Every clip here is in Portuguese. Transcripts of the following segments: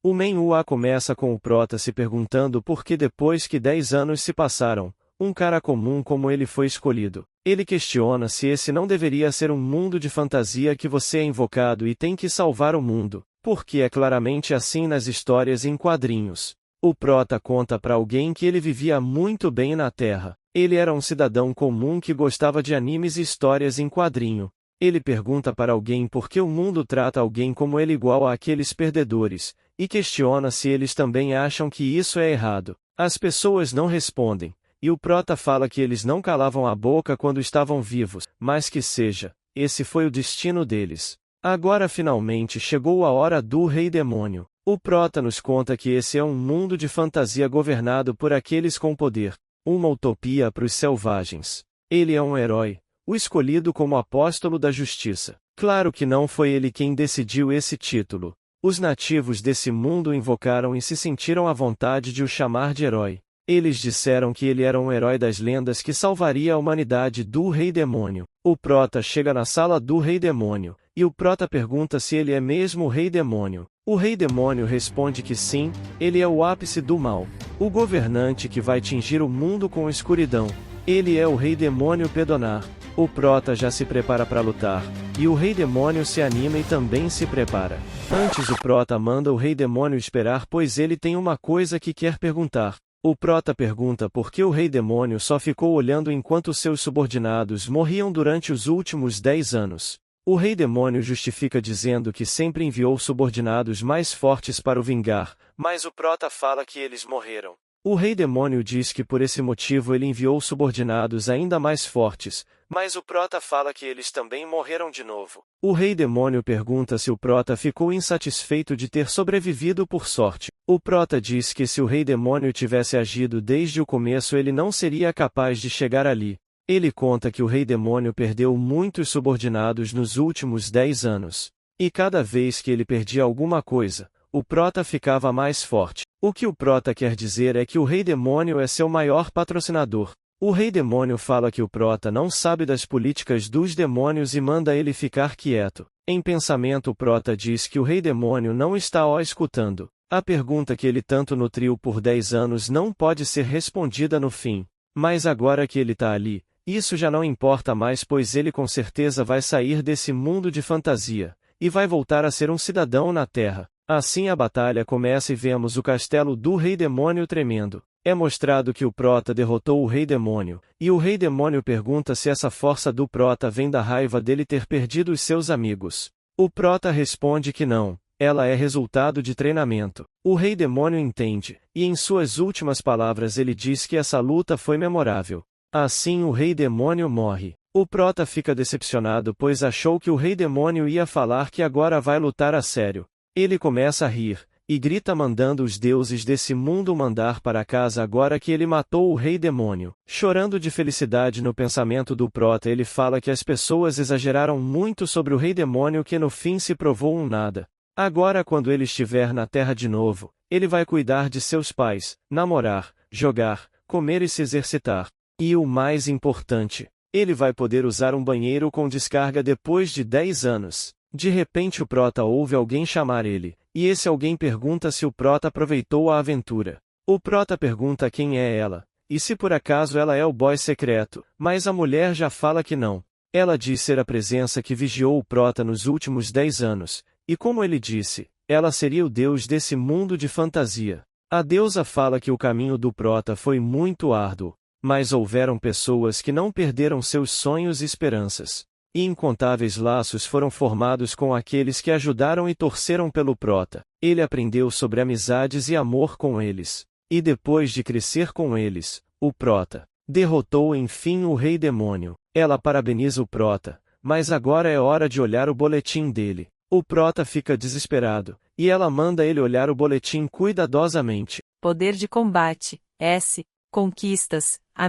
O Menhua começa com o Prota se perguntando por que depois que 10 anos se passaram, um cara comum como ele foi escolhido. Ele questiona se esse não deveria ser um mundo de fantasia que você é invocado e tem que salvar o mundo, porque é claramente assim nas histórias em quadrinhos. O Prota conta para alguém que ele vivia muito bem na Terra. Ele era um cidadão comum que gostava de animes e histórias em quadrinho. Ele pergunta para alguém por que o mundo trata alguém como ele igual àqueles perdedores, e questiona se eles também acham que isso é errado. As pessoas não respondem, e o Prota fala que eles não calavam a boca quando estavam vivos, mas que seja, esse foi o destino deles. Agora finalmente chegou a hora do Rei Demônio. O Prota nos conta que esse é um mundo de fantasia governado por aqueles com poder, uma utopia para os selvagens. Ele é um herói, o escolhido como apóstolo da justiça. Claro que não foi ele quem decidiu esse título. Os nativos desse mundo o invocaram e se sentiram à vontade de o chamar de herói. Eles disseram que ele era um herói das lendas que salvaria a humanidade do Rei Demônio. O Prota chega na sala do Rei Demônio, e o Prota pergunta se ele é mesmo o Rei Demônio. O Rei Demônio responde que sim, ele é o ápice do mal, o governante que vai tingir o mundo com escuridão. Ele é o Rei Demônio Pedonar. O Prota já se prepara para lutar, e o Rei Demônio se anima e também se prepara. Antes o Prota manda o Rei Demônio esperar pois ele tem uma coisa que quer perguntar. O Prota pergunta por que o Rei Demônio só ficou olhando enquanto seus subordinados morriam durante os últimos 10 anos. O Rei Demônio justifica dizendo que sempre enviou subordinados mais fortes para o vingar, mas o Prota fala que eles morreram. O Rei Demônio diz que por esse motivo ele enviou subordinados ainda mais fortes, mas o Prota fala que eles também morreram de novo. O Rei Demônio pergunta se o Prota ficou insatisfeito de ter sobrevivido por sorte. O Prota diz que se o Rei Demônio tivesse agido desde o começo ele não seria capaz de chegar ali. Ele conta que o Rei Demônio perdeu muitos subordinados nos últimos 10 anos. E cada vez que ele perdia alguma coisa, o Prota ficava mais forte. O que o Prota quer dizer é que o Rei Demônio é seu maior patrocinador. O Rei Demônio fala que o Prota não sabe das políticas dos demônios e manda ele ficar quieto. Em pensamento o Prota diz que o Rei Demônio não está escutando. A pergunta que ele tanto nutriu por 10 anos não pode ser respondida no fim. Mas agora que ele está ali, isso já não importa mais pois ele com certeza vai sair desse mundo de fantasia, e vai voltar a ser um cidadão na Terra. Assim a batalha começa e vemos o castelo do Rei Demônio tremendo. É mostrado que o Prota derrotou o Rei Demônio, e o Rei Demônio pergunta se essa força do Prota vem da raiva dele ter perdido os seus amigos. O Prota responde que não, ela é resultado de treinamento. O Rei Demônio entende, e em suas últimas palavras ele diz que essa luta foi memorável. Assim o Rei Demônio morre. O Prota fica decepcionado pois achou que o Rei Demônio ia falar que agora vai lutar a sério. Ele começa a rir, e grita mandando os deuses desse mundo mandar para casa agora que ele matou o Rei Demônio. Chorando de felicidade no pensamento do Prota ele fala que as pessoas exageraram muito sobre o Rei Demônio que no fim se provou um nada. Agora quando ele estiver na Terra de novo, ele vai cuidar de seus pais, namorar, jogar, comer e se exercitar. E o mais importante, ele vai poder usar um banheiro com descarga depois de 10 anos. De repente o Prota ouve alguém chamar ele, e esse alguém pergunta se o Prota aproveitou a aventura. O Prota pergunta quem é ela, e se por acaso ela é o boy secreto, mas a mulher já fala que não. Ela diz ser a presença que vigiou o Prota nos últimos 10 anos, e como ele disse, ela seria o deus desse mundo de fantasia. A deusa fala que o caminho do Prota foi muito árduo, mas houveram pessoas que não perderam seus sonhos e esperanças. E incontáveis laços foram formados com aqueles que ajudaram e torceram pelo Prota. Ele aprendeu sobre amizades e amor com eles. E depois de crescer com eles, o Prota derrotou enfim o Rei Demônio. Ela parabeniza o Prota, mas agora é hora de olhar o boletim dele. O Prota fica desesperado, e ela manda ele olhar o boletim cuidadosamente. Poder de combate, S. Conquistas, A-,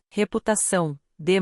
reputação, D+,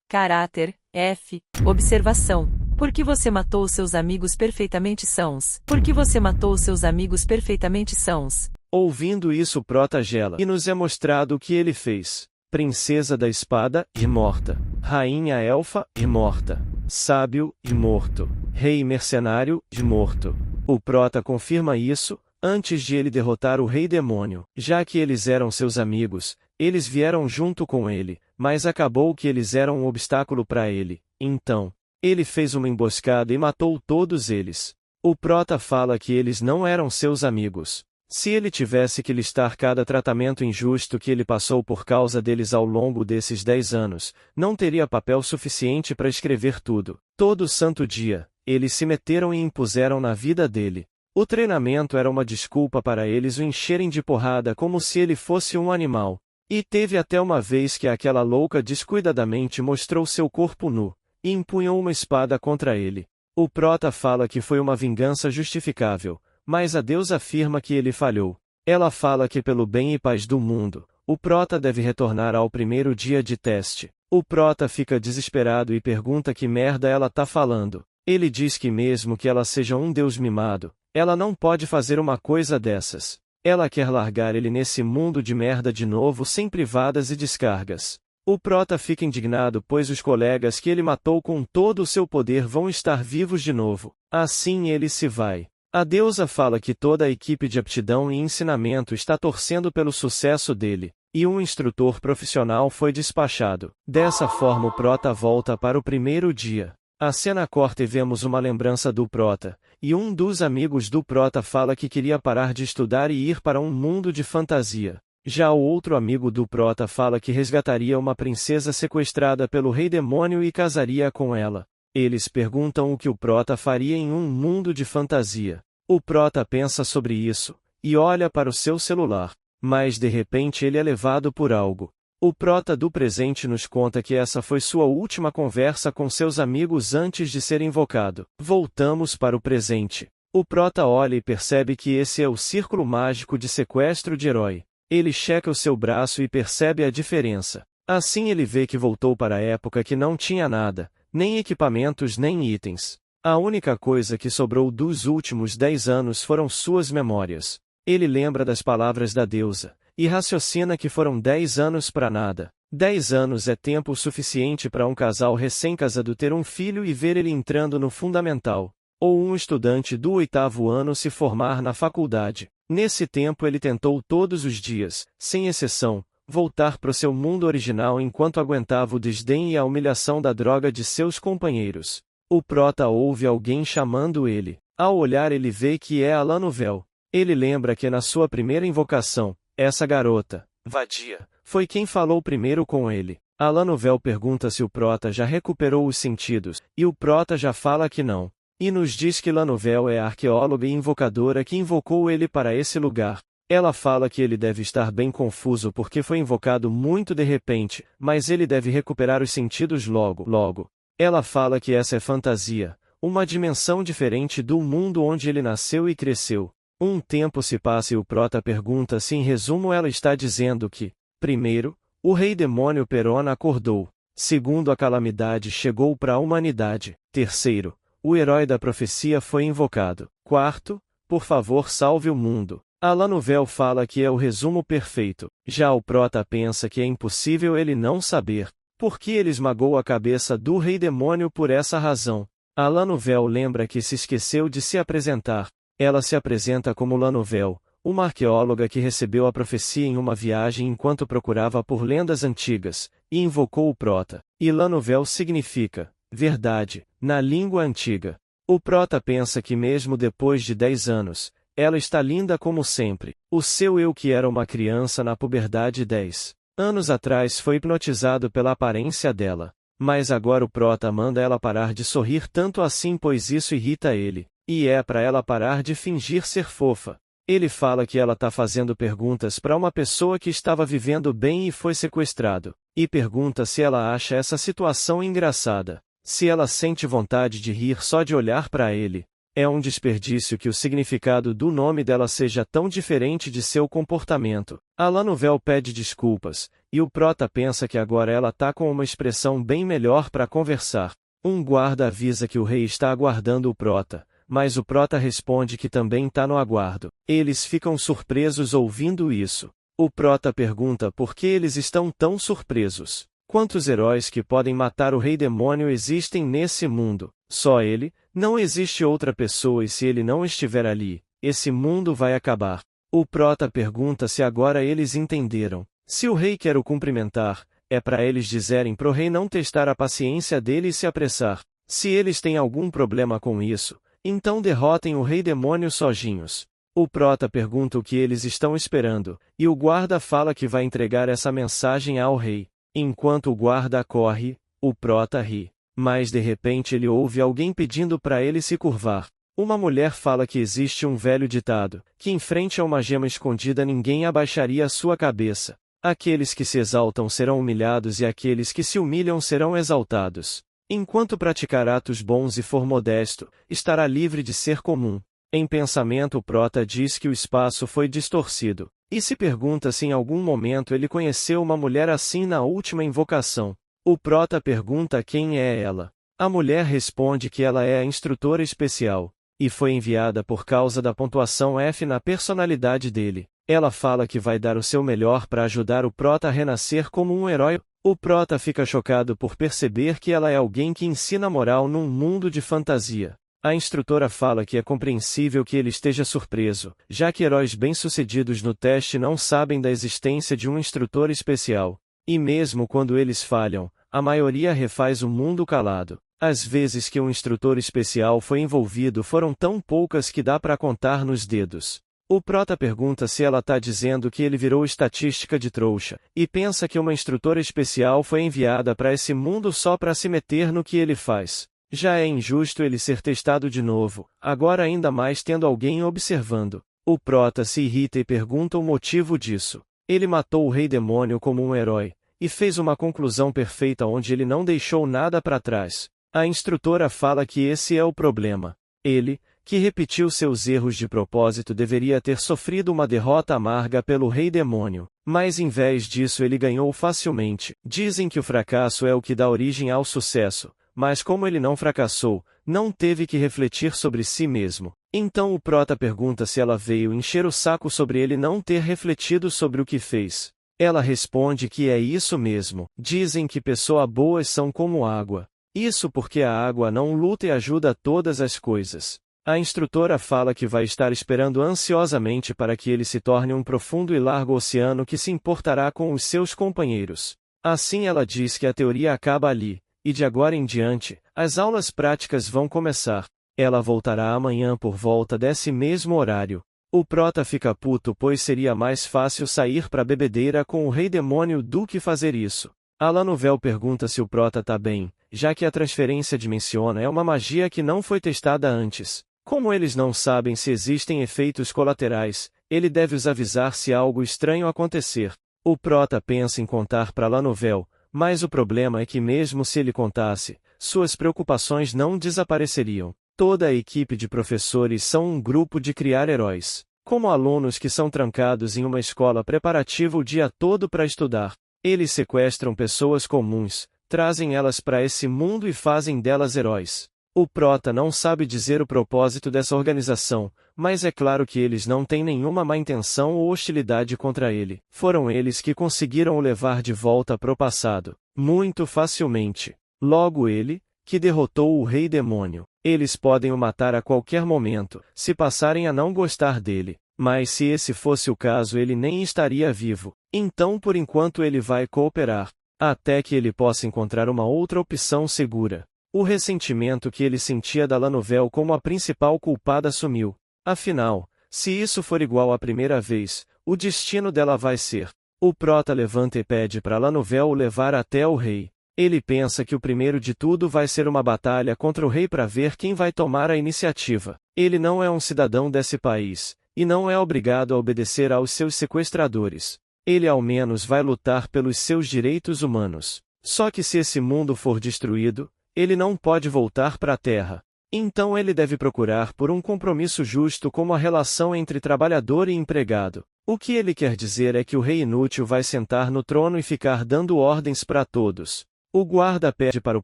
caráter, F. Observação. Por que você matou seus amigos perfeitamente sãos? Por que você matou seus amigos perfeitamente sãos? Ouvindo isso Prota gela, e nos é mostrado o que ele fez. Princesa da Espada, e morta. Rainha Elfa, e morta. Sábio, e morto. Rei Mercenário, e morto. O Prota confirma isso, antes de ele derrotar o rei demônio. Já que eles eram seus amigos, eles vieram junto com ele, mas acabou que eles eram um obstáculo para ele. Então, ele fez uma emboscada e matou todos eles. O prota fala que eles não eram seus amigos. Se ele tivesse que listar cada tratamento injusto que ele passou por causa deles ao longo desses 10 anos, não teria papel suficiente para escrever tudo. Todo santo dia, eles se meteram e impuseram na vida dele. O treinamento era uma desculpa para eles o encherem de porrada como se ele fosse um animal. E teve até uma vez que aquela louca descuidadamente mostrou seu corpo nu, e empunhou uma espada contra ele. O prota fala que foi uma vingança justificável, mas a deusa afirma que ele falhou. Ela fala que pelo bem e paz do mundo, o prota deve retornar ao primeiro dia de teste. O prota fica desesperado e pergunta que merda ela tá falando. Ele diz que mesmo que ela seja um deus mimado, ela não pode fazer uma coisa dessas. Ela quer largar ele nesse mundo de merda de novo sem privadas e descargas. O prota fica indignado pois os colegas que ele matou com todo o seu poder vão estar vivos de novo. Assim ele se vai. A deusa fala que toda a equipe de aptidão e ensinamento está torcendo pelo sucesso dele, e um instrutor profissional foi despachado. Dessa forma o prota volta para o primeiro dia. A cena corta e vemos uma lembrança do prota, e um dos amigos do prota fala que queria parar de estudar e ir para um mundo de fantasia. Já o outro amigo do prota fala que resgataria uma princesa sequestrada pelo rei demônio e casaria com ela. Eles perguntam o que o prota faria em um mundo de fantasia. O prota pensa sobre isso, e olha para o seu celular, mas de repente ele é levado por algo. O prota do presente nos conta que essa foi sua última conversa com seus amigos antes de ser invocado. Voltamos para o presente. O prota olha e percebe que esse é o círculo mágico de sequestro de herói. Ele checa o seu braço e percebe a diferença. Assim ele vê que voltou para a época que não tinha nada, nem equipamentos nem itens. A única coisa que sobrou dos últimos 10 anos foram suas memórias. Ele lembra das palavras da deusa, e raciocina que foram 10 anos para nada. 10 anos é tempo suficiente para um casal recém-casado ter um filho e ver ele entrando no fundamental, ou um estudante do 8º ano se formar na faculdade. Nesse tempo ele tentou todos os dias, sem exceção, voltar para o seu mundo original enquanto aguentava o desdém e a humilhação da droga de seus companheiros. O prota ouve alguém chamando ele. Ao olhar ele vê que é a Lanovel. Ele lembra que na sua primeira invocação, essa garota, vadia, foi quem falou primeiro com ele. A Lanovel pergunta se o prota já recuperou os sentidos, e o prota já fala que não. E nos diz que Lanovel é a arqueóloga e invocadora que invocou ele para esse lugar. Ela fala que ele deve estar bem confuso porque foi invocado muito de repente, mas ele deve recuperar os sentidos logo. Ela fala que essa é fantasia, uma dimensão diferente do mundo onde ele nasceu e cresceu. Um tempo se passa e o prota pergunta se em resumo ela está dizendo que, primeiro, o rei demônio Perona acordou. Segundo, a calamidade chegou para a humanidade. Terceiro, o herói da profecia foi invocado. Quarto, por favor salve o mundo. A Lanovel fala que é o resumo perfeito. Já o prota pensa que é impossível ele não saber, porque ele esmagou a cabeça do rei demônio por essa razão. A Lanovel lembra que se esqueceu de se apresentar. Ela se apresenta como Lanovel, uma arqueóloga que recebeu a profecia em uma viagem enquanto procurava por lendas antigas, e invocou o prota. E Lanovel significa verdade, na língua antiga. O prota pensa que mesmo depois de 10 anos, ela está linda como sempre. O seu eu que era uma criança na puberdade 10 anos atrás foi hipnotizado pela aparência dela. Mas agora o prota manda ela parar de sorrir tanto assim pois isso irrita ele. E é para ela parar de fingir ser fofa. Ele fala que ela tá fazendo perguntas para uma pessoa que estava vivendo bem e foi sequestrado. E pergunta se ela acha essa situação engraçada. Se ela sente vontade de rir só de olhar para ele. É um desperdício que o significado do nome dela seja tão diferente de seu comportamento. A Lanovel pede desculpas, e o prota pensa que agora ela tá com uma expressão bem melhor para conversar. Um guarda avisa que o rei está aguardando o prota, mas o prota responde que também tá no aguardo. Eles ficam surpresos ouvindo isso. O prota pergunta por que eles estão tão surpresos. Quantos heróis que podem matar o rei demônio existem nesse mundo? Só ele? Não existe outra pessoa e se ele não estiver ali, esse mundo vai acabar. O prota pergunta se agora eles entenderam. Se o rei quer o cumprimentar, é para eles dizerem pro rei não testar a paciência dele e se apressar. Se eles têm algum problema com isso, então derrotem o rei demônio sozinhos. O prota pergunta o que eles estão esperando, e o guarda fala que vai entregar essa mensagem ao rei. Enquanto o guarda corre, o prota ri. Mas de repente ele ouve alguém pedindo para ele se curvar. Uma mulher fala que existe um velho ditado, que em frente a uma gema escondida ninguém abaixaria a sua cabeça. Aqueles que se exaltam serão humilhados e aqueles que se humilham serão exaltados. Enquanto praticar atos bons e for modesto, estará livre de ser comum. Em pensamento o prota diz que o espaço foi distorcido, e se pergunta se em algum momento ele conheceu uma mulher assim na última invocação. O prota pergunta quem é ela. A mulher responde que ela é a instrutora especial, e foi enviada por causa da pontuação F na personalidade dele. Ela fala que vai dar o seu melhor para ajudar o prota a renascer como um herói. O prota fica chocado por perceber que ela é alguém que ensina moral num mundo de fantasia. A instrutora fala que é compreensível que ele esteja surpreso, já que heróis bem-sucedidos no teste não sabem da existência de um instrutor especial. E mesmo quando eles falham, a maioria refaz o mundo calado. As vezes que um instrutor especial foi envolvido foram tão poucas que dá para contar nos dedos. O prota pergunta se ela tá dizendo que ele virou estatística de trouxa, e pensa que uma instrutora especial foi enviada para esse mundo só para se meter no que ele faz. Já é injusto ele ser testado de novo, agora ainda mais tendo alguém observando. O prota se irrita e pergunta o motivo disso. Ele matou o rei demônio como um herói, e fez uma conclusão perfeita onde ele não deixou nada para trás. A instrutora fala que esse é o problema. Ele, que repetiu seus erros de propósito, deveria ter sofrido uma derrota amarga pelo rei demônio, mas em vez disso ele ganhou facilmente. Dizem que o fracasso é o que dá origem ao sucesso, mas como ele não fracassou, não teve que refletir sobre si mesmo. Então o prota pergunta se ela veio encher o saco sobre ele não ter refletido sobre o que fez. Ela responde que é isso mesmo. Dizem que pessoas boas são como água. Isso porque a água não luta e ajuda todas as coisas. A instrutora fala que vai estar esperando ansiosamente para que ele se torne um profundo e largo oceano que se importará com os seus companheiros. Assim ela diz que a teoria acaba ali, e de agora em diante, as aulas práticas vão começar. Ela voltará amanhã por volta desse mesmo horário. O prota fica puto pois seria mais fácil sair pra bebedeira com o rei demônio do que fazer isso. A Lanovel pergunta se o prota tá bem, já que a transferência dimensiona é uma magia que não foi testada antes. Como eles não sabem se existem efeitos colaterais, ele deve os avisar se algo estranho acontecer. O prota pensa em contar para Lanovel, mas o problema é que mesmo se ele contasse, suas preocupações não desapareceriam. Toda a equipe de professores são um grupo de criar heróis, como alunos que são trancados em uma escola preparativa o dia todo para estudar. Eles sequestram pessoas comuns, trazem elas para esse mundo e fazem delas heróis. O prota não sabe dizer o propósito dessa organização, mas é claro que eles não têm nenhuma má intenção ou hostilidade contra ele. Foram eles que conseguiram o levar de volta pro passado, muito facilmente. Logo ele, que derrotou o rei demônio. Eles podem o matar a qualquer momento, se passarem a não gostar dele. Mas se esse fosse o caso ele nem estaria vivo. Então por enquanto ele vai cooperar, até que ele possa encontrar uma outra opção segura. O ressentimento que ele sentia da Lanovel como a principal culpada sumiu. Afinal, se isso for igual à primeira vez, o destino dela vai ser. O prota levanta e pede para Lanovel o levar até o rei. Ele pensa que o primeiro de tudo vai ser uma batalha contra o rei para ver quem vai tomar a iniciativa. Ele não é um cidadão desse país, e não é obrigado a obedecer aos seus sequestradores. Ele ao menos vai lutar pelos seus direitos humanos. Só que se esse mundo for destruído, ele não pode voltar para a Terra. Então ele deve procurar por um compromisso justo como a relação entre trabalhador e empregado. O que ele quer dizer é que o rei inútil vai sentar no trono e ficar dando ordens para todos. O guarda pede para o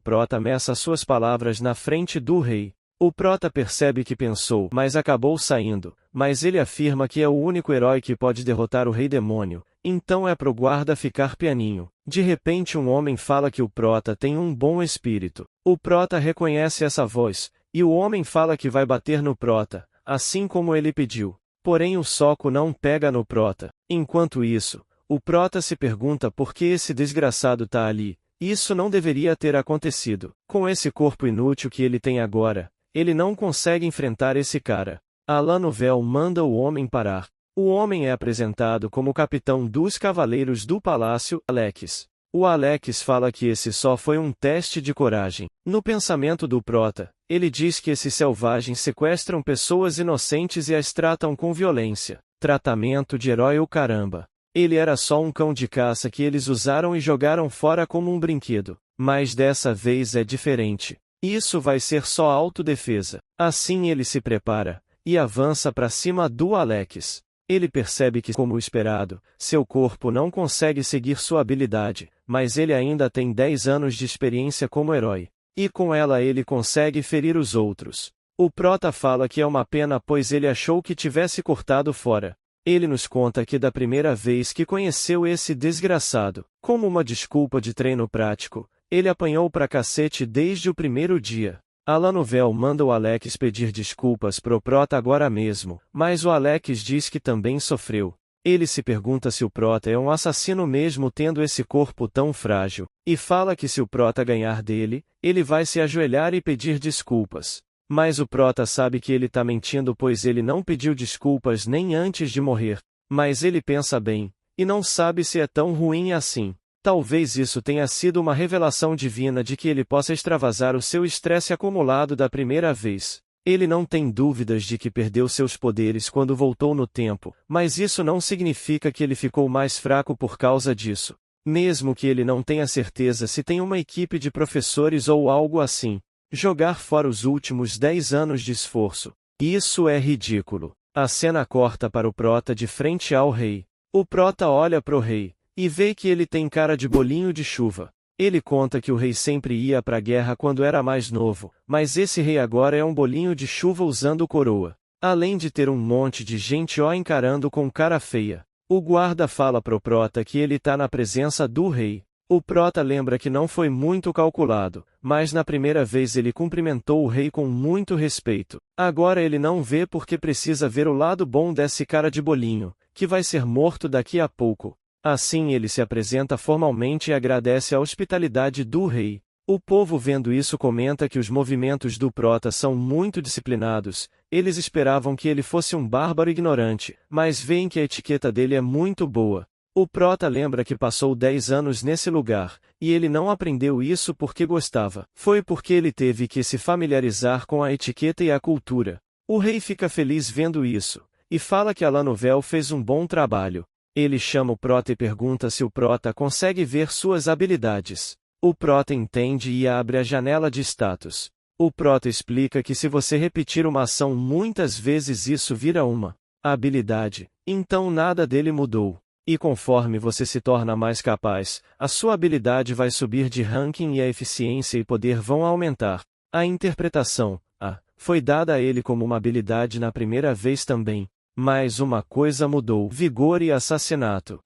prota meça suas palavras na frente do rei. O prota percebe que pensou, mas acabou saindo, mas ele afirma que é o único herói que pode derrotar o rei demônio, então é pro guarda ficar pianinho. De repente um homem fala que o prota tem um bom espírito. O prota reconhece essa voz, e o homem fala que vai bater no prota, assim como ele pediu. Porém o soco não pega no Prota. Enquanto isso, o Prota se pergunta por que esse desgraçado tá ali. Isso não deveria ter acontecido. Com esse corpo inútil que ele tem agora, ele não consegue enfrentar esse cara. Alanovel manda o homem parar. O homem é apresentado como o capitão dos cavaleiros do palácio, Alex. O Alex fala que esse só foi um teste de coragem. No pensamento do Prota, ele diz que esses selvagens sequestram pessoas inocentes e as tratam com violência. Tratamento de herói o caramba. Ele era só um cão de caça que eles usaram e jogaram fora como um brinquedo. Mas dessa vez é diferente. Isso vai ser só autodefesa. Assim ele se prepara e avança para cima do Alex. Ele percebe que, como esperado, seu corpo não consegue seguir sua habilidade, mas ele ainda tem 10 anos de experiência como herói. E com ela ele consegue ferir os outros. O Prota fala que é uma pena pois ele achou que tivesse cortado fora. Ele nos conta que da primeira vez que conheceu esse desgraçado, como uma desculpa de treino prático, ele apanhou pra cacete desde o primeiro dia. Alanovel manda o Alex pedir desculpas pro Prota agora mesmo, mas o Alex diz que também sofreu. Ele se pergunta se o Prota é um assassino mesmo tendo esse corpo tão frágil, e fala que se o Prota ganhar dele, ele vai se ajoelhar e pedir desculpas. Mas o Prota sabe que ele tá mentindo pois ele não pediu desculpas nem antes de morrer. Mas ele pensa bem, e não sabe se é tão ruim assim. Talvez isso tenha sido uma revelação divina de que ele possa extravasar o seu estresse acumulado da primeira vez. Ele não tem dúvidas de que perdeu seus poderes quando voltou no tempo, mas isso não significa que ele ficou mais fraco por causa disso. Mesmo que ele não tenha certeza se tem uma equipe de professores ou algo assim. Jogar fora os últimos 10 anos de esforço. Isso é ridículo. A cena corta para o Prota de frente ao rei. O Prota olha pro rei e vê que ele tem cara de bolinho de chuva. Ele conta que o rei sempre ia pra guerra quando era mais novo, mas esse rei agora é um bolinho de chuva usando coroa. Além de ter um monte de gente o encarando com cara feia. O guarda fala pro Prota que ele tá na presença do rei. O Prota lembra que não foi muito calculado, mas na primeira vez ele cumprimentou o rei com muito respeito. Agora ele não vê porque precisa ver o lado bom desse cara de bolinho, que vai ser morto daqui a pouco. Assim ele se apresenta formalmente e agradece a hospitalidade do rei. O povo vendo isso comenta que os movimentos do Prota são muito disciplinados. Eles esperavam que ele fosse um bárbaro ignorante, mas veem que a etiqueta dele é muito boa. O Prota lembra que passou 10 anos nesse lugar, e ele não aprendeu isso porque gostava. Foi porque ele teve que se familiarizar com a etiqueta e a cultura. O rei fica feliz vendo isso, e fala que Alanovel fez um bom trabalho. Ele chama o Prota e pergunta se o Prota consegue ver suas habilidades. O Prota entende e abre a janela de status. O Prota explica que se você repetir uma ação muitas vezes isso vira uma habilidade, então nada dele mudou. E conforme você se torna mais capaz, a sua habilidade vai subir de ranking e a eficiência e poder vão aumentar. A interpretação, foi dada a ele como uma habilidade na primeira vez também. Mas uma coisa mudou: vigor e assassinato.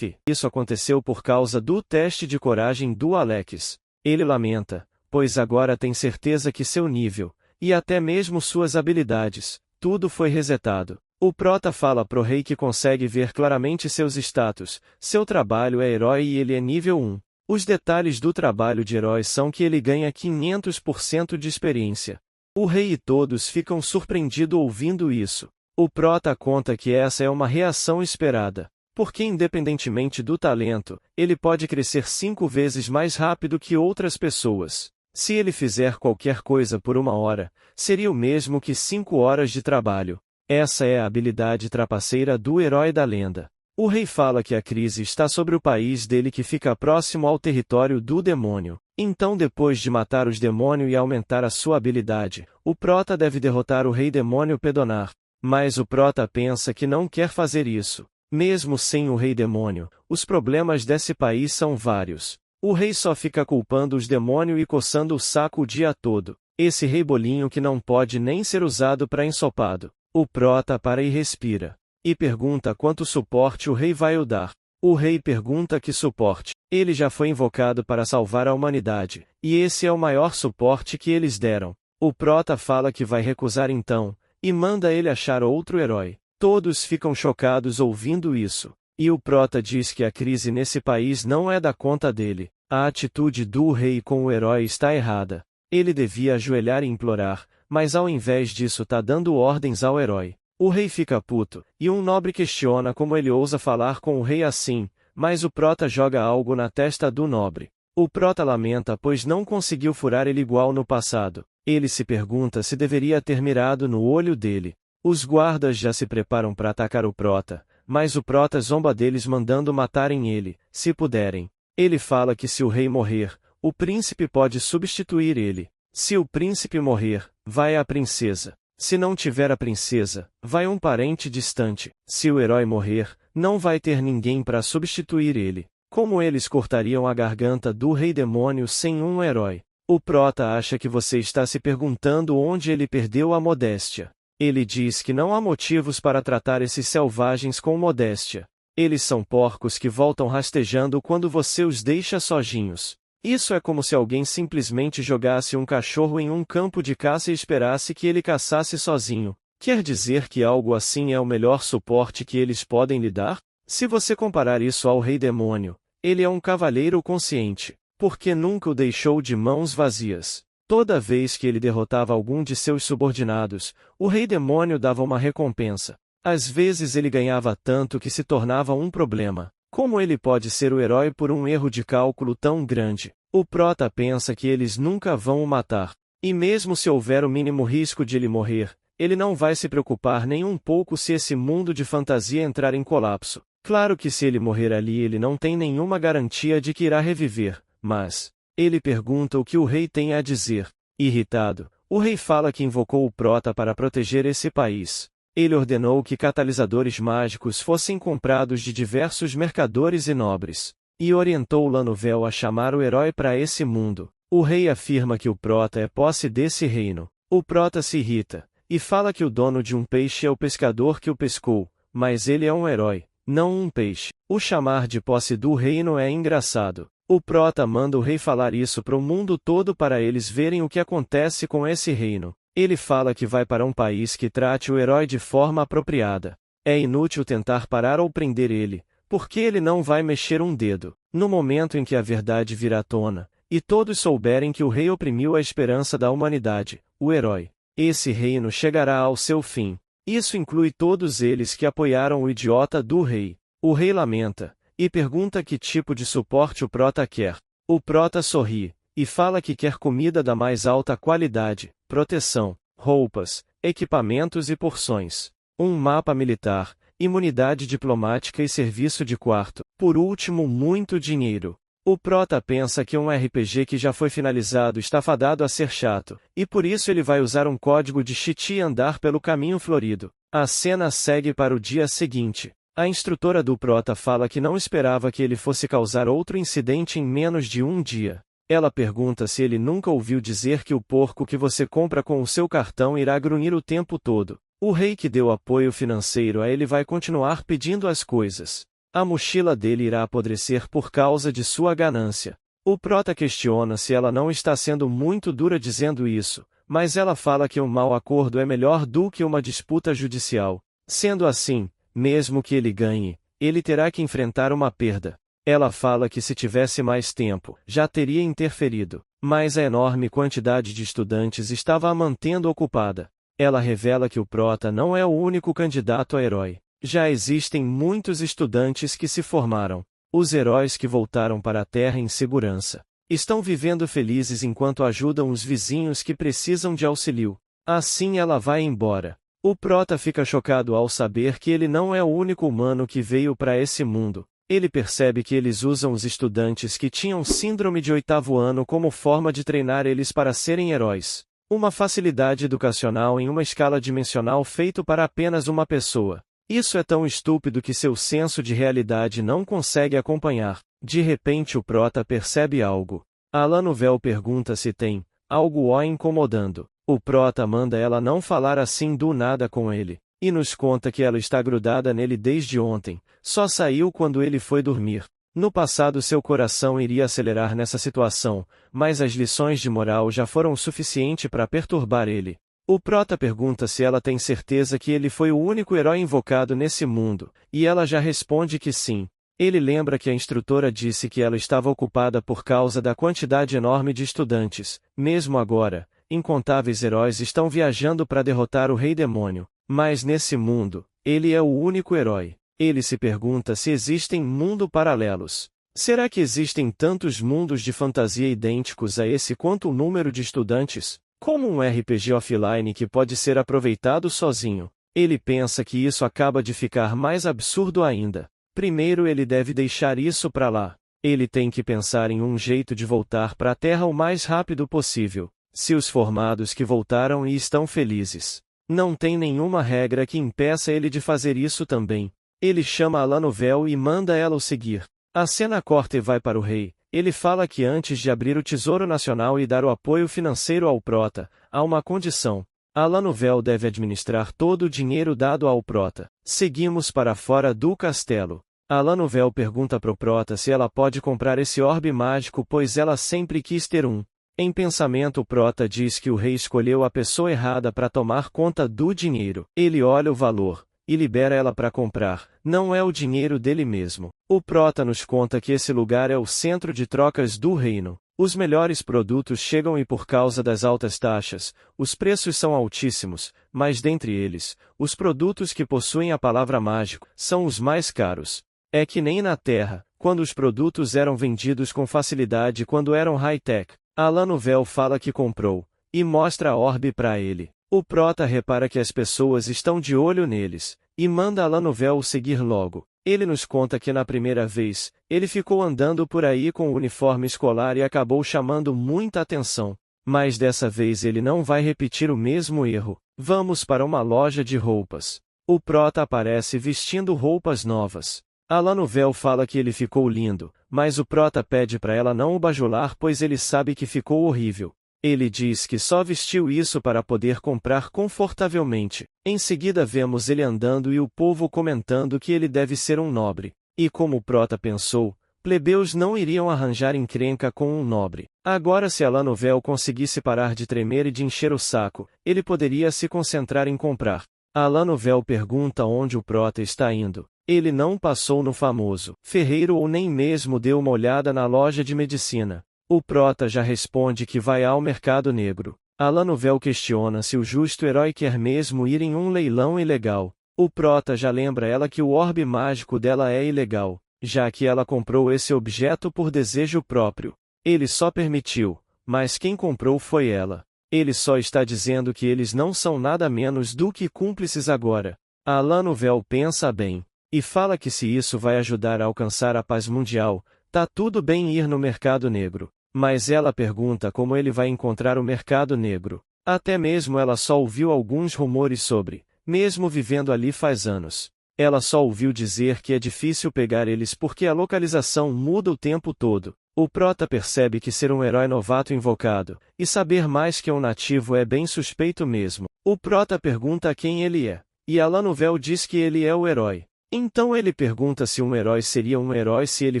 Isso aconteceu por causa do teste de coragem do Alex. Ele lamenta, pois agora tem certeza que seu nível, e até mesmo suas habilidades, tudo foi resetado. O Prota fala pro rei que consegue ver claramente seus status, seu trabalho é herói e ele é nível 1. Os detalhes do trabalho de herói são que ele ganha 500% de experiência. O rei e todos ficam surpreendidos ouvindo isso. O Prota conta que essa é uma reação esperada, porque independentemente do talento, ele pode crescer 5 vezes mais rápido que outras pessoas. Se ele fizer qualquer coisa por 1 hora, seria o mesmo que 5 horas de trabalho. Essa é a habilidade trapaceira do herói da lenda. O rei fala que a crise está sobre o país dele que fica próximo ao território do demônio. Então depois de matar os demônios e aumentar a sua habilidade, o Prota deve derrotar o rei demônio Pedonar. Mas o Prota pensa que não quer fazer isso. Mesmo sem o rei demônio, os problemas desse país são vários. O rei só fica culpando os demônios e coçando o saco o dia todo. Esse rei bolinho que não pode nem ser usado para ensopado. O Prota para e respira. E pergunta quanto suporte o rei vai o dar. O rei pergunta que suporte. Ele já foi invocado para salvar a humanidade, e esse é o maior suporte que eles deram. O Prota fala que vai recusar então, e manda ele achar outro herói. Todos ficam chocados ouvindo isso. E o prota diz que a crise nesse país não é da conta dele. A atitude do rei com o herói está errada. Ele devia ajoelhar e implorar, mas ao invés disso tá dando ordens ao herói. O rei fica puto, e um nobre questiona como ele ousa falar com o rei assim, mas o prota joga algo na testa do nobre. O prota lamenta pois não conseguiu furar ele igual no passado. Ele se pergunta se deveria ter mirado no olho dele. Os guardas já se preparam para atacar o prota, mas o prota zomba deles mandando matarem ele, se puderem. Ele fala que se o rei morrer, o príncipe pode substituir ele. Se o príncipe morrer, vai a princesa. Se não tiver a princesa, vai um parente distante. Se o herói morrer, não vai ter ninguém para substituir ele. Como eles cortariam a garganta do rei demônio sem um herói? O prota acha que você está se perguntando onde ele perdeu a modéstia. Ele diz que não há motivos para tratar esses selvagens com modéstia. Eles são porcos que voltam rastejando quando você os deixa sozinhos. Isso é como se alguém simplesmente jogasse um cachorro em um campo de caça e esperasse que ele caçasse sozinho. Quer dizer que algo assim é o melhor suporte que eles podem lhe dar? Se você comparar isso ao rei demônio, ele é um cavaleiro consciente, porque nunca o deixou de mãos vazias. Toda vez que ele derrotava algum de seus subordinados, o rei demônio dava uma recompensa. Às vezes ele ganhava tanto que se tornava um problema. Como ele pode ser o herói por um erro de cálculo tão grande? O prota pensa que eles nunca vão o matar. E mesmo se houver o mínimo risco de ele morrer, ele não vai se preocupar nem um pouco se esse mundo de fantasia entrar em colapso. Claro que se ele morrer ali ele não tem nenhuma garantia de que irá reviver, mas... Ele pergunta o que o rei tem a dizer. Irritado, o rei fala que invocou o prota para proteger esse país. Ele ordenou que catalisadores mágicos fossem comprados de diversos mercadores e nobres, e orientou Lanovel a chamar o herói para esse mundo. O rei afirma que o prota é posse desse reino. O prota se irrita, e fala que o dono de um peixe é o pescador que o pescou, mas ele é um herói, não um peixe. O chamar de posse do reino é engraçado. O prota manda o rei falar isso para o mundo todo para eles verem o que acontece com esse reino. Ele fala que vai para um país que trate o herói de forma apropriada. É inútil tentar parar ou prender ele, porque ele não vai mexer um dedo. No momento em que a verdade vir à tona, e todos souberem que o rei oprimiu a esperança da humanidade, o herói, esse reino chegará ao seu fim. Isso inclui todos eles que apoiaram o idiota do rei. O rei lamenta, e pergunta que tipo de suporte o prota quer. O prota sorri, e fala que quer comida da mais alta qualidade, proteção, roupas, equipamentos e porções, um mapa militar, imunidade diplomática e serviço de quarto. Por último, muito dinheiro. O prota pensa que um RPG que já foi finalizado está fadado a ser chato, e por isso ele vai usar um código de cheat e andar pelo caminho florido. A cena segue para o dia seguinte. A instrutora do prota fala que não esperava que ele fosse causar outro incidente em menos de um dia. Ela pergunta se ele nunca ouviu dizer que o porco que você compra com o seu cartão irá grunhir o tempo todo. O rei que deu apoio financeiro a ele vai continuar pedindo as coisas. A mochila dele irá apodrecer por causa de sua ganância. O prota questiona se ela não está sendo muito dura dizendo isso, mas ela fala que um mau acordo é melhor do que uma disputa judicial. Sendo assim, mesmo que ele ganhe, ele terá que enfrentar uma perda. Ela fala que se tivesse mais tempo, já teria interferido, mas a enorme quantidade de estudantes estava a mantendo ocupada. Ela revela que o prota não é o único candidato a herói. Já existem muitos estudantes que se formaram. Os heróis que voltaram para a Terra em segurança estão vivendo felizes enquanto ajudam os vizinhos que precisam de auxílio. Assim ela vai embora. O prota fica chocado ao saber que ele não é o único humano que veio para esse mundo. Ele percebe que eles usam os estudantes que tinham síndrome de 8º ano como forma de treinar eles para serem heróis. Uma facilidade educacional em uma escala dimensional feito para apenas uma pessoa. Isso é tão estúpido que seu senso de realidade não consegue acompanhar. De repente o prota percebe algo. A Lanovel pergunta se tem algo o incomodando. O prota manda ela não falar assim do nada com ele, e nos conta que ela está grudada nele desde ontem, só saiu quando ele foi dormir. No passado seu coração iria acelerar nessa situação, mas as lições de moral já foram o suficiente para perturbar ele. O prota pergunta se ela tem certeza que ele foi o único herói invocado nesse mundo, e ela já responde que sim. Ele lembra que a instrutora disse que ela estava ocupada por causa da quantidade enorme de estudantes. Mesmo agora, incontáveis heróis estão viajando para derrotar o Rei Demônio. Mas nesse mundo, ele é o único herói. Ele se pergunta se existem mundos paralelos. Será que existem tantos mundos de fantasia idênticos a esse quanto o número de estudantes? Como um RPG offline que pode ser aproveitado sozinho. Ele pensa que isso acaba de ficar mais absurdo ainda. Primeiro ele deve deixar isso para lá. Ele tem que pensar em um jeito de voltar para a Terra o mais rápido possível. Se os formados que voltaram e estão felizes. Não tem nenhuma regra que impeça ele de fazer isso também. Ele chama a Lanovel e manda ela o seguir. A cena corta e vai para o rei. Ele fala que antes de abrir o Tesouro Nacional e dar o apoio financeiro ao prota, há uma condição. A Lanovel deve administrar todo o dinheiro dado ao prota. Seguimos para fora do castelo. A Lanovel pergunta pro prota se ela pode comprar esse orbe mágico pois ela sempre quis ter um. Em pensamento o prota diz que o rei escolheu a pessoa errada para tomar conta do dinheiro. Ele olha o valor e libera ela para comprar. Não é o dinheiro dele mesmo. O prota nos conta que esse lugar é o centro de trocas do reino. Os melhores produtos chegam e por causa das altas taxas, os preços são altíssimos, mas dentre eles, os produtos que possuem a palavra mágico são os mais caros. É que nem na Terra, quando os produtos eram vendidos com facilidade quando eram high-tech. A Lanovel fala que comprou, e mostra a orbe para ele. O prota repara que as pessoas estão de olho neles, e manda a Lanovel o seguir logo. Ele nos conta que na primeira vez, ele ficou andando por aí com o uniforme escolar e acabou chamando muita atenção. Mas dessa vez ele não vai repetir o mesmo erro. Vamos para uma loja de roupas. O prota aparece vestindo roupas novas. A Lanovel fala que ele ficou lindo, mas o prota pede para ela não o bajular pois ele sabe que ficou horrível. Ele diz que só vestiu isso para poder comprar confortavelmente. Em seguida vemos ele andando e o povo comentando que ele deve ser um nobre. E como o prota pensou, plebeus não iriam arranjar encrenca com um nobre. Agora se a Lanovel conseguisse parar de tremer e de encher o saco, ele poderia se concentrar em comprar. A Lanovel pergunta onde o prota está indo. Ele não passou no famoso ferreiro ou nem mesmo deu uma olhada na loja de medicina. O prota já responde que vai ao mercado negro. A Lanovel questiona se o justo herói quer mesmo ir em um leilão ilegal. O prota já lembra ela que o orbe mágico dela é ilegal, já que ela comprou esse objeto por desejo próprio. Ele só permitiu, mas quem comprou foi ela. Ele só está dizendo que eles não são nada menos do que cúmplices agora. A Lanovel pensa bem, e fala que se isso vai ajudar a alcançar a paz mundial, tá tudo bem ir no mercado negro. Mas ela pergunta como ele vai encontrar o mercado negro. Até mesmo ela só ouviu alguns rumores sobre, mesmo vivendo ali faz anos. Ela só ouviu dizer que é difícil pegar eles porque a localização muda o tempo todo. O prota percebe que ser um herói novato invocado, e saber mais que um nativo é bem suspeito mesmo. O prota pergunta a quem ele é, e a Lanovel diz que ele é o herói. Então ele pergunta se um herói seria um herói se ele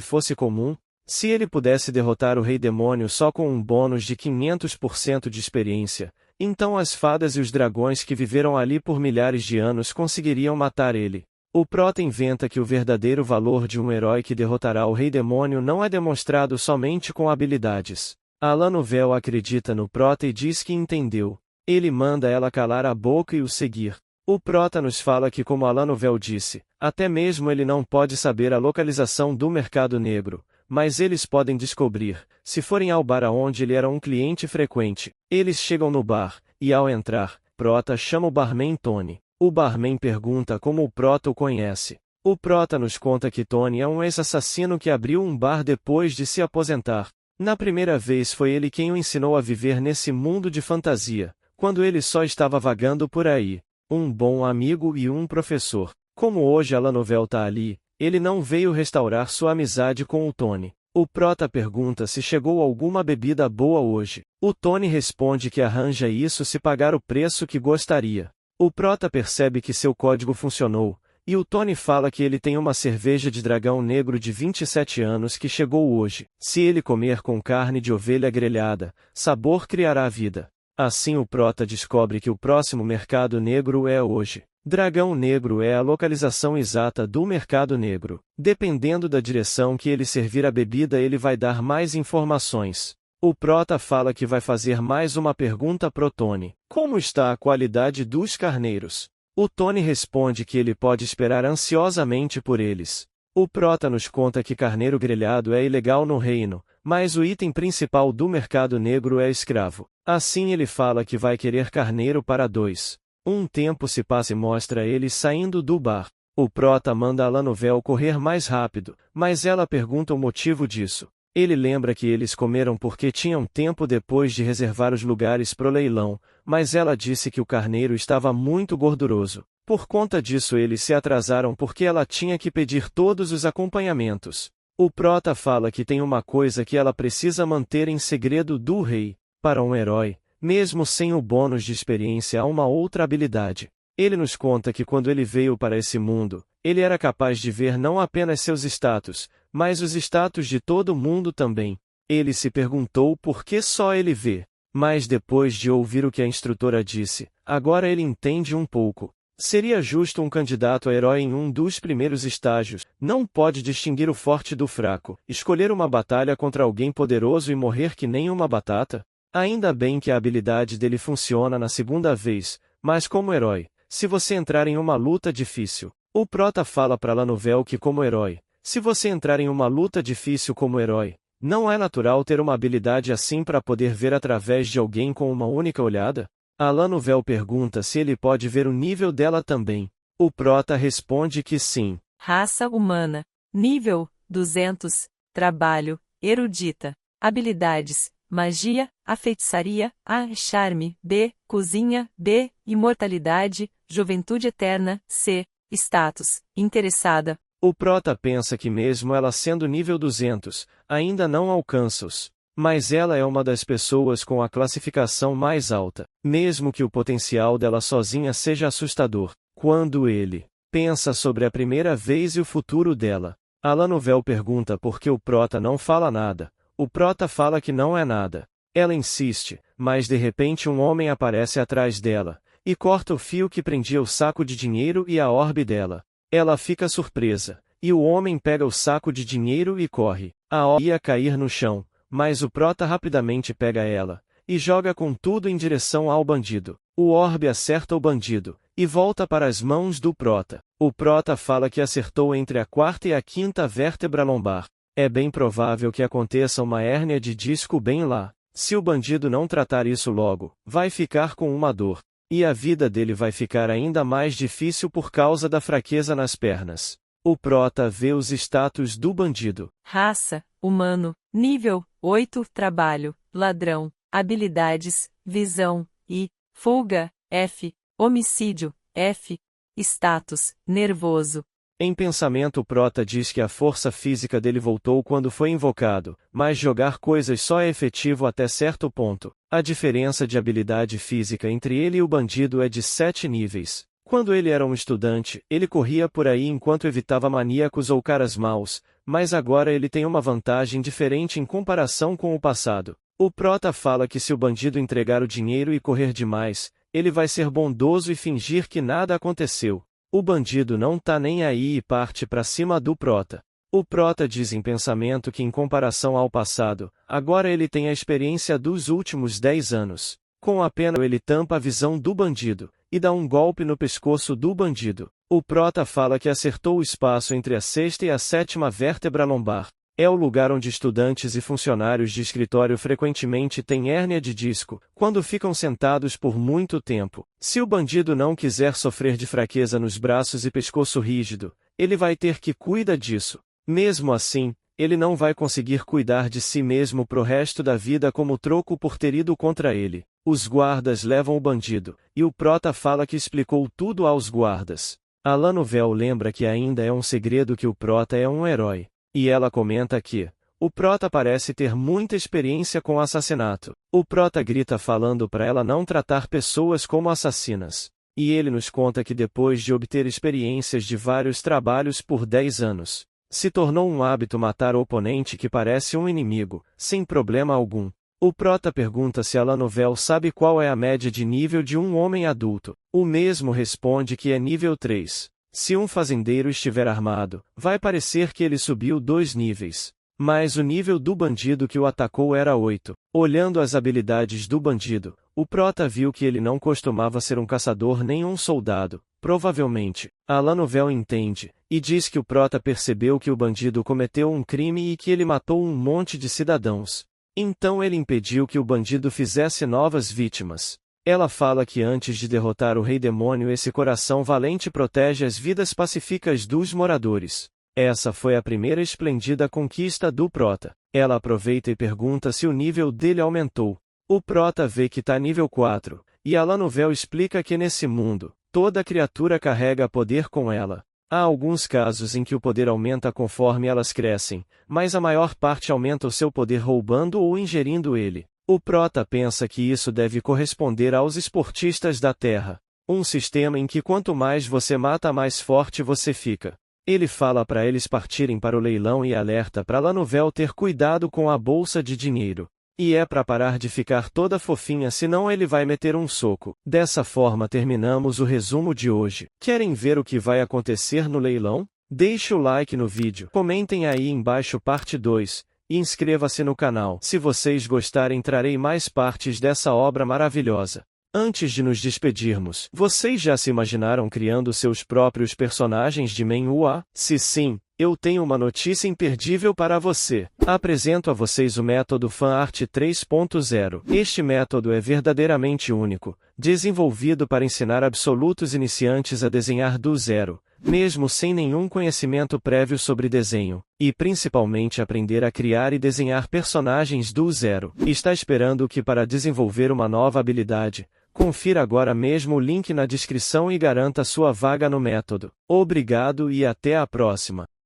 fosse comum. Se ele pudesse derrotar o Rei Demônio só com um bônus de 500% de experiência, então as fadas e os dragões que viveram ali por milhares de anos conseguiriam matar ele. O prota inventa que o verdadeiro valor de um herói que derrotará o Rei Demônio não é demonstrado somente com habilidades. A Lanovel acredita no prota e diz que entendeu. Ele manda ela calar a boca e o seguir. O prota nos fala que como a Lanovel disse, até mesmo ele não pode saber a localização do mercado negro. Mas eles podem descobrir, se forem ao bar aonde ele era um cliente frequente. Eles chegam no bar, e ao entrar, Prota chama o barman Tony. O barman pergunta como o Prota o conhece. O Prota nos conta que Tony é um ex-assassino que abriu um bar depois de se aposentar. Na primeira vez foi ele quem o ensinou a viver nesse mundo de fantasia, quando ele só estava vagando por aí. Um bom amigo e um professor. Como hoje a Lanovel tá ali, ele não veio restaurar sua amizade com o Tony. O prota pergunta se chegou alguma bebida boa hoje. O Tony responde que arranja isso se pagar o preço que gostaria. O prota percebe que seu código funcionou, e o Tony fala que ele tem uma cerveja de dragão negro de 27 anos que chegou hoje. Se ele comer com carne de ovelha grelhada, sabor criará vida. Assim o Prota descobre que o próximo mercado negro é hoje. Dragão Negro é a localização exata do mercado negro. Dependendo da direção que ele servir a bebida, ele vai dar mais informações. O Prota fala que vai fazer mais uma pergunta pro Tony. Como está a qualidade dos carneiros? O Tony responde que ele pode esperar ansiosamente por eles. O Prota nos conta que carneiro grelhado é ilegal no reino, mas o item principal do mercado negro é escravo. Assim ele fala que vai querer carneiro para 2. Um tempo se passa e mostra eles saindo do bar. O Prota manda a Lanovel correr mais rápido, mas ela pergunta o motivo disso. Ele lembra que eles comeram porque tinham tempo depois de reservar os lugares pro leilão, mas ela disse que o carneiro estava muito gorduroso. Por conta disso eles se atrasaram porque ela tinha que pedir todos os acompanhamentos. O Prota fala que tem uma coisa que ela precisa manter em segredo do rei. Para um herói, mesmo sem o bônus de experiência, há uma outra habilidade. Ele nos conta que quando ele veio para esse mundo, ele era capaz de ver não apenas seus status, mas os status de todo mundo também. Ele se perguntou por que só ele vê. Mas depois de ouvir o que a instrutora disse, agora ele entende um pouco. Seria justo um candidato a herói em um dos primeiros estágios, não pode distinguir o forte do fraco, escolher uma batalha contra alguém poderoso e morrer que nem uma batata? Ainda bem que a habilidade dele funciona na segunda vez, mas como herói, se você entrar em uma luta difícil, o Prota fala para Lanovel que como herói, se você entrar em uma luta difícil como herói, não é natural ter uma habilidade assim para poder ver através de alguém com uma única olhada? A Lanovel pergunta se ele pode ver o nível dela também. O Prota responde que sim. Raça humana. Nível 200. Trabalho. Erudita. Habilidades. Magia. A feitiçaria. A. Charme. B. Cozinha. B. Imortalidade. Juventude eterna. C. Status. Interessada. O Prota pensa que mesmo ela sendo nível 200, ainda não alcança-os. Mas ela é uma das pessoas com a classificação mais alta, mesmo que o potencial dela sozinha seja assustador. Quando ele pensa sobre a primeira vez e o futuro dela, a Lanovel pergunta por que o Prota não fala nada. O Prota fala que não é nada. Ela insiste, mas de repente um homem aparece atrás dela, e corta o fio que prendia o saco de dinheiro e a orbe dela. Ela fica surpresa, e o homem pega o saco de dinheiro e corre. A orbe ia cair no chão, mas o Prota rapidamente pega ela, e joga com tudo em direção ao bandido. O orbe acerta o bandido, e volta para as mãos do Prota. O Prota fala que acertou entre a quarta e a quinta vértebra lombar. É bem provável que aconteça uma hérnia de disco bem lá. Se o bandido não tratar isso logo, vai ficar com uma dor. E a vida dele vai ficar ainda mais difícil por causa da fraqueza nas pernas. O Prota vê os status do bandido. Raça, humano, nível 8, trabalho, ladrão, habilidades, visão, I, fuga, F, homicídio, F, status, nervoso. Em pensamento o Prota diz que a força física dele voltou quando foi invocado, mas jogar coisas só é efetivo até certo ponto. A diferença de habilidade física entre ele e o bandido é de 7 níveis. Quando ele era um estudante, ele corria por aí enquanto evitava maníacos ou caras maus, mas agora ele tem uma vantagem diferente em comparação com o passado. O Prota fala que se o bandido entregar o dinheiro e correr demais, ele vai ser bondoso e fingir que nada aconteceu. O bandido não tá nem aí e parte pra cima do Prota. O Prota diz em pensamento que em comparação ao passado, agora ele tem a experiência dos últimos 10 anos. Com a pena ele tampa a visão do bandido, e dá um golpe no pescoço do bandido. O Prota fala que acertou o espaço entre a sexta e a sétima vértebra lombar. É o lugar onde estudantes e funcionários de escritório frequentemente têm hérnia de disco, quando ficam sentados por muito tempo. Se o bandido não quiser sofrer de fraqueza nos braços e pescoço rígido, ele vai ter que cuidar disso. Mesmo assim, ele não vai conseguir cuidar de si mesmo pro resto da vida como troco por ter ido contra ele. Os guardas levam o bandido, e o Prota fala que explicou tudo aos guardas. A Lanovel lembra que ainda é um segredo que o Prota é um herói. E ela comenta que o Prota parece ter muita experiência com assassinato. O Prota grita falando para ela não tratar pessoas como assassinas. E ele nos conta que depois de obter experiências de vários trabalhos por 10 anos, se tornou um hábito matar o oponente que parece um inimigo, sem problema algum. O prota pergunta se a Lanovel sabe qual é a média de nível de um homem adulto. O mesmo responde que é nível 3. Se um fazendeiro estiver armado, vai parecer que ele subiu 2 níveis. Mas o nível do bandido que o atacou era 8. Olhando as habilidades do bandido, o prota viu que ele não costumava ser um caçador nem um soldado. Provavelmente, a Lanovel entende, e diz que o prota percebeu que o bandido cometeu um crime e que ele matou um monte de cidadãos. Então ele impediu que o bandido fizesse novas vítimas. Ela fala que antes de derrotar o rei demônio, esse coração valente protege as vidas pacíficas dos moradores. Essa foi a primeira esplêndida conquista do prota. Ela aproveita e pergunta se o nível dele aumentou. O prota vê que tá nível 4, e a Lanovel explica que nesse mundo, toda criatura carrega poder com ela. Há alguns casos em que o poder aumenta conforme elas crescem, mas a maior parte aumenta o seu poder roubando ou ingerindo ele. O prota pensa que isso deve corresponder aos esportistas da Terra. Um sistema em que quanto mais você mata, mais forte você fica. Ele fala para eles partirem para o leilão e alerta para Lanovel ter cuidado com a bolsa de dinheiro. E é para parar de ficar toda fofinha, senão ele vai meter um soco. Dessa forma terminamos o resumo de hoje. Querem ver o que vai acontecer no leilão? Deixe o like no vídeo, comentem aí embaixo parte 2, e inscreva-se no canal. Se vocês gostarem, trarei mais partes dessa obra maravilhosa. Antes de nos despedirmos, vocês já se imaginaram criando seus próprios personagens de Manhwa? Se sim, eu tenho uma notícia imperdível para você. Apresento a vocês o método FanArt 3.0. Este método é verdadeiramente único, desenvolvido para ensinar absolutos iniciantes a desenhar do zero, mesmo sem nenhum conhecimento prévio sobre desenho, e principalmente aprender a criar e desenhar personagens do zero. Está esperando o que para desenvolver uma nova habilidade? Confira agora mesmo o link na descrição e garanta sua vaga no método. Obrigado e até a próxima.